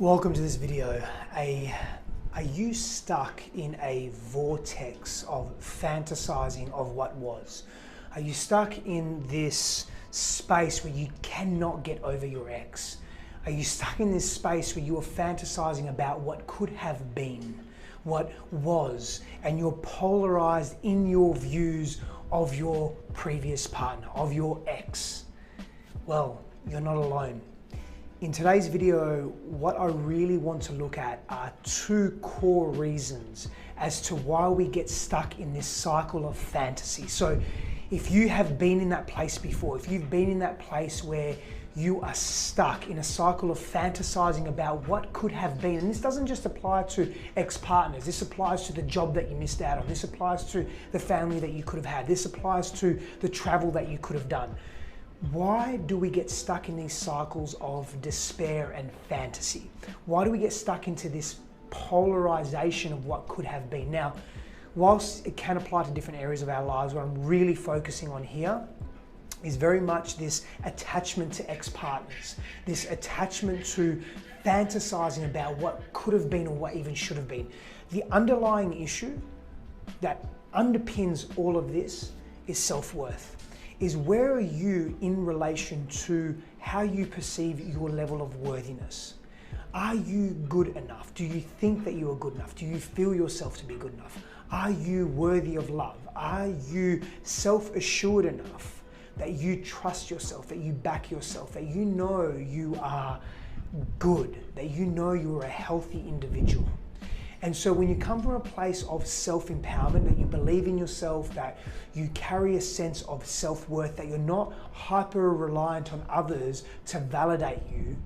Welcome to this video. Are you stuck in a vortex of fantasizing of what was? Are you stuck in this space where you cannot get over your ex? Are you stuck in this space where you are fantasizing about what could have been, what was, and you're polarized in your views of your previous partner, of your ex? Well, you're not alone. In today's video, what I really want to look at are two core reasons as to why we get stuck in this cycle of fantasy. So if you have been in that place before, if you've been in that place where you are stuck in a cycle of fantasizing about what could have been, and this doesn't just apply to ex-partners, this applies to the job that you missed out on, this applies to the family that you could have had, this applies to the travel that you could have done. Why do we get stuck in these cycles of despair and fantasy? Why do we get stuck into this polarization of what could have been? Now, whilst it can apply to different areas of our lives, what I'm really focusing on here is very much this attachment to ex-partners, this attachment to fantasizing about what could have been or what even should have been. The underlying issue that underpins all of this is self-worth. Is where are you in relation to how you perceive your level of worthiness? Are you good enough? Do you think that you are good enough? Do you feel yourself to be good enough? Are you worthy of love? Are you self-assured enough that you trust yourself, that you back yourself, that you know you are good, that you know you are a healthy individual? And so when you come from a place of self-empowerment, that you believe in yourself, that you carry a sense of self-worth, that you're not hyper-reliant on others to validate you,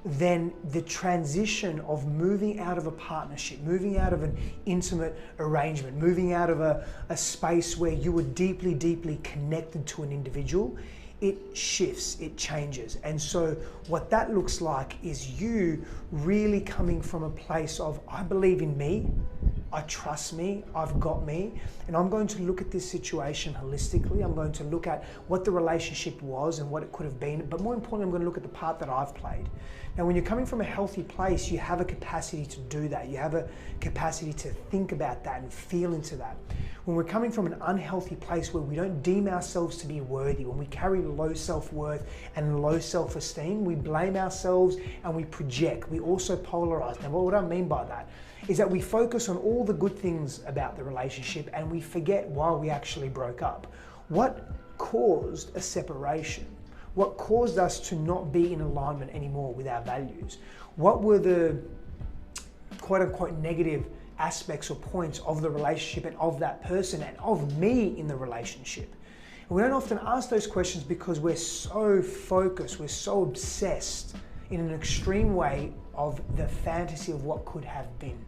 then the transition of moving out of a partnership, moving out of an intimate arrangement, moving out of a space where you were deeply, deeply connected to an individual, it shifts, it changes. And so what that looks like is you really coming from a place of, I believe in me, I trust me, I've got me, and I'm going to look at this situation holistically. I'm going to look at what the relationship was and what it could have been, but more importantly, I'm going to look at the part that I've played. Now, when you're coming from a healthy place, you have a capacity to do that. You have a capacity to think about that and feel into that. When we're coming from an unhealthy place where we don't deem ourselves to be worthy, when we carry low self-worth and low self-esteem, we blame ourselves and we project. We also polarize. Now, what I mean by that is that we focus on all the good things about the relationship and we forget why we actually broke up. What caused a separation? What caused us to not be in alignment anymore with our values? What were the quote-unquote negative aspects or points of the relationship and of that person and of me in the relationship? And we don't often ask those questions because we're so focused, we're so obsessed in an extreme way of the fantasy of what could have been.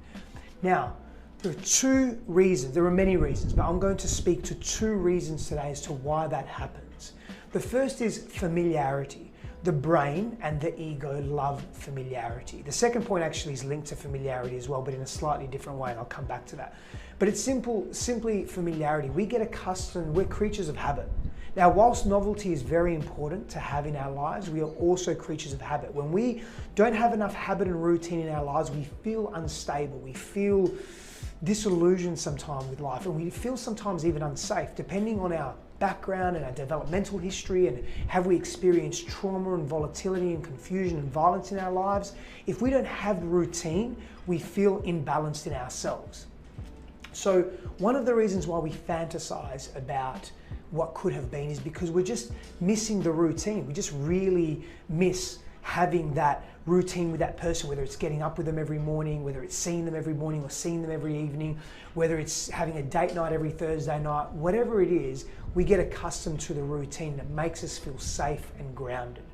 Now, there are two reasons, there are many reasons, but I'm going to speak to two reasons today as to why that happens. The first is familiarity. The brain and the ego love familiarity. The second point actually is linked to familiarity as well, but in a slightly different way, and I'll come back to that. But it's simply familiarity. We get accustomed, we're creatures of habit. Now, whilst novelty is very important to have in our lives, we are also creatures of habit. When we don't have enough habit and routine in our lives, we feel unstable, we feel disillusioned sometimes with life, and we feel sometimes even unsafe, depending on our background and our developmental history, and have we experienced trauma and volatility and confusion and violence in our lives. If we don't have routine, we feel imbalanced in ourselves. So one of the reasons why we fantasize about what could have been is because we're just missing the routine. We just really miss having that routine with that person, whether it's getting up with them every morning, whether it's seeing them every morning or seeing them every evening, whether it's having a date night every Thursday night, whatever it is, we get accustomed to the routine that makes us feel safe and grounded.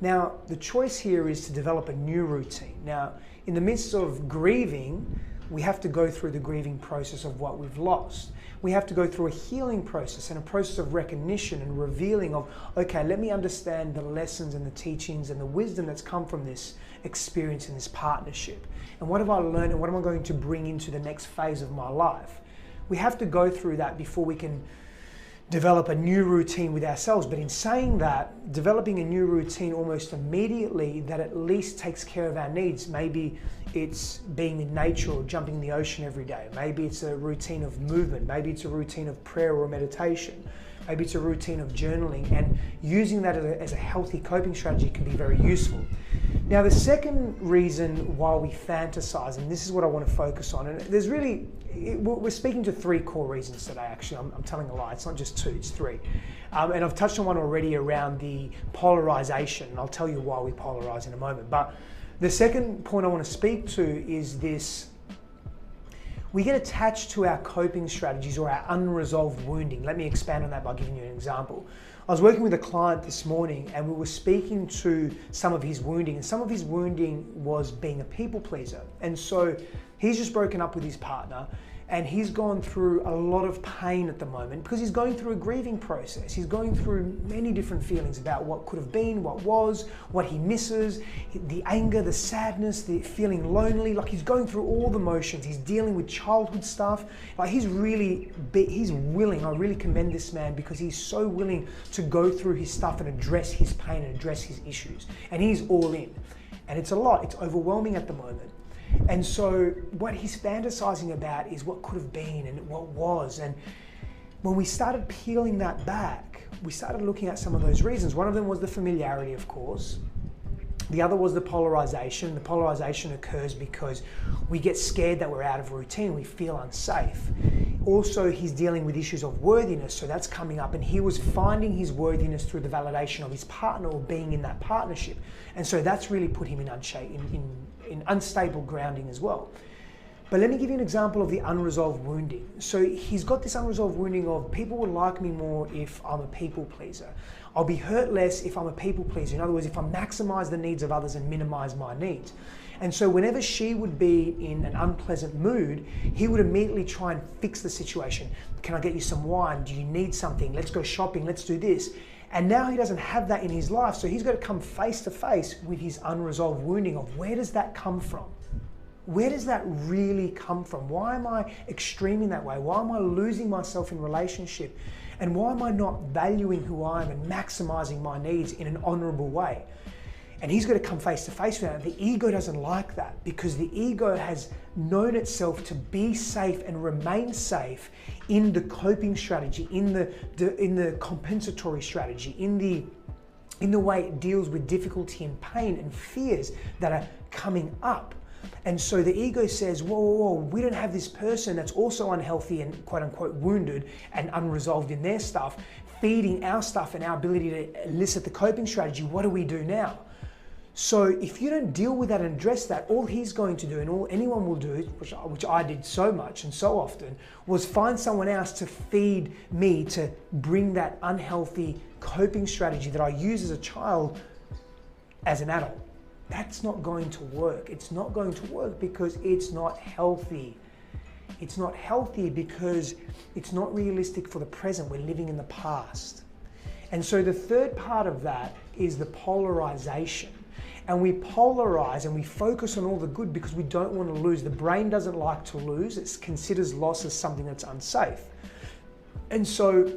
Now, the choice here is to develop a new routine. Now, in the midst of grieving, we have to go through the grieving process of what we've lost. We have to go through a healing process and a process of recognition and revealing of, okay, let me understand the lessons and the teachings and the wisdom that's come from this experience in this partnership. And what have I learned and what am I going to bring into the next phase of my life? We have to go through that before we can develop a new routine with ourselves. But in saying that, developing a new routine almost immediately that at least takes care of our needs. Maybe it's being in nature or jumping in the ocean every day. Maybe it's a routine of movement. Maybe it's a routine of prayer or meditation. Maybe it's a routine of journaling, and using that as a healthy coping strategy can be very useful. Now, the second reason why we fantasize, and this is what I want to focus on, and there's really, we're speaking to three core reasons today, actually. I'm telling a lie, it's not just two, it's three. And I've touched on one already around the polarization, and I'll tell you why we polarize in a moment. But the second point I want to speak to is this: we get attached to our coping strategies or our unresolved wounding. Let me expand on that by giving you an example. I was working with a client this morning and we were speaking to some of his wounding, and some of his wounding was being a people pleaser. And so he's just broken up with his partner, and he's gone through a lot of pain at the moment because he's going through a grieving process. He's going through many different feelings about what could have been, what was, what he misses, the anger, the sadness, the feeling lonely. Like, he's going through all the motions. He's dealing with childhood stuff. Like, he's willing. I really commend this man because he's so willing to go through his stuff and address his pain and address his issues. And he's all in. And it's a lot. It's overwhelming at the moment. And so what he's fantasizing about is what could have been and what was. And when we started peeling that back, we started looking at some of those reasons. One of them was the familiarity, of course. The other was the polarization. The polarization occurs because we get scared that we're out of routine. We feel unsafe. Also, he's dealing with issues of worthiness, so that's coming up. And he was finding his worthiness through the validation of his partner or being in that partnership. And so that's really put him in unstable grounding as well. But let me give you an example of the unresolved wounding. So he's got this unresolved wounding of, people would like me more if I'm a people pleaser. I'll be hurt less if I'm a people pleaser. In other words, if I maximize the needs of others and minimize my needs. And so whenever she would be in an unpleasant mood, he would immediately try and fix the situation. Can I get you some wine? Do you need something? Let's go shopping. Let's do this. And now he doesn't have that in his life. So he's got to come face to face with his unresolved wounding of, where does that come from? Where does that really come from? Why am I extreming that way? Why am I losing myself in relationship? And why am I not valuing who I am and maximizing my needs in an honorable way? And he's got to come face to face with that. The ego doesn't like that because the ego has known itself to be safe and remain safe in the coping strategy, in the compensatory strategy, in the way it deals with difficulty and pain and fears that are coming up. And so the ego says, whoa, we don't have this person that's also unhealthy and quote unquote wounded and unresolved in their stuff, feeding our stuff and our ability to elicit the coping strategy. What do we do now? So if you don't deal with that and address that, all he's going to do, and all anyone will do, which I did so much and so often, was find someone else to feed me, to bring that unhealthy coping strategy that I used as a child as an adult. That's not going to work. It's not going to work because it's not healthy. It's not healthy because it's not realistic for the present. We're living in the past. And so the third part of that is the polarization. And we polarize and we focus on all the good because we don't want to lose. The brain doesn't like to lose. It considers loss as something that's unsafe. And so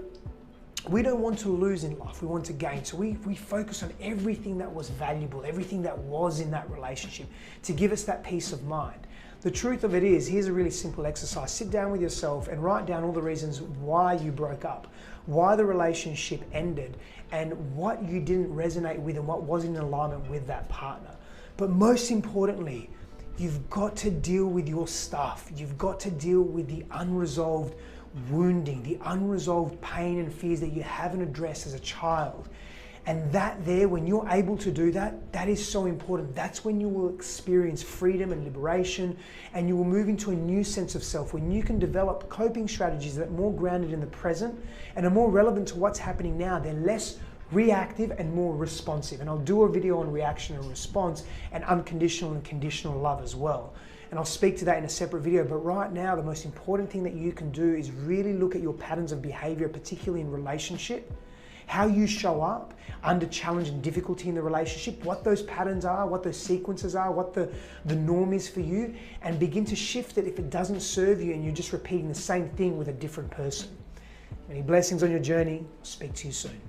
we don't want to lose in life. We want to gain. So we focus on everything that was valuable, everything that was in that relationship to give us that peace of mind. The truth of it is, here's a really simple exercise. Sit down with yourself and write down all the reasons why you broke up, why the relationship ended, and what you didn't resonate with and what wasn't in alignment with that partner. But most importantly, you've got to deal with your stuff. You've got to deal with the unresolved wounding, the unresolved pain and fears that you haven't addressed as a child. And that there, when you're able to do that, that is so important. That's when you will experience freedom and liberation, and you will move into a new sense of self, when you can develop coping strategies that are more grounded in the present and are more relevant to what's happening now. They're less reactive and more responsive. And I'll do a video on reaction and response and unconditional and conditional love as well. And I'll speak to that in a separate video. But right now, the most important thing that you can do is really look at your patterns of behavior, particularly in relationship, how you show up under challenge and difficulty in the relationship, what those patterns are, what those sequences are, what the norm is for you, and begin to shift it if it doesn't serve you and you're just repeating the same thing with a different person. Many blessings on your journey. I'll speak to you soon.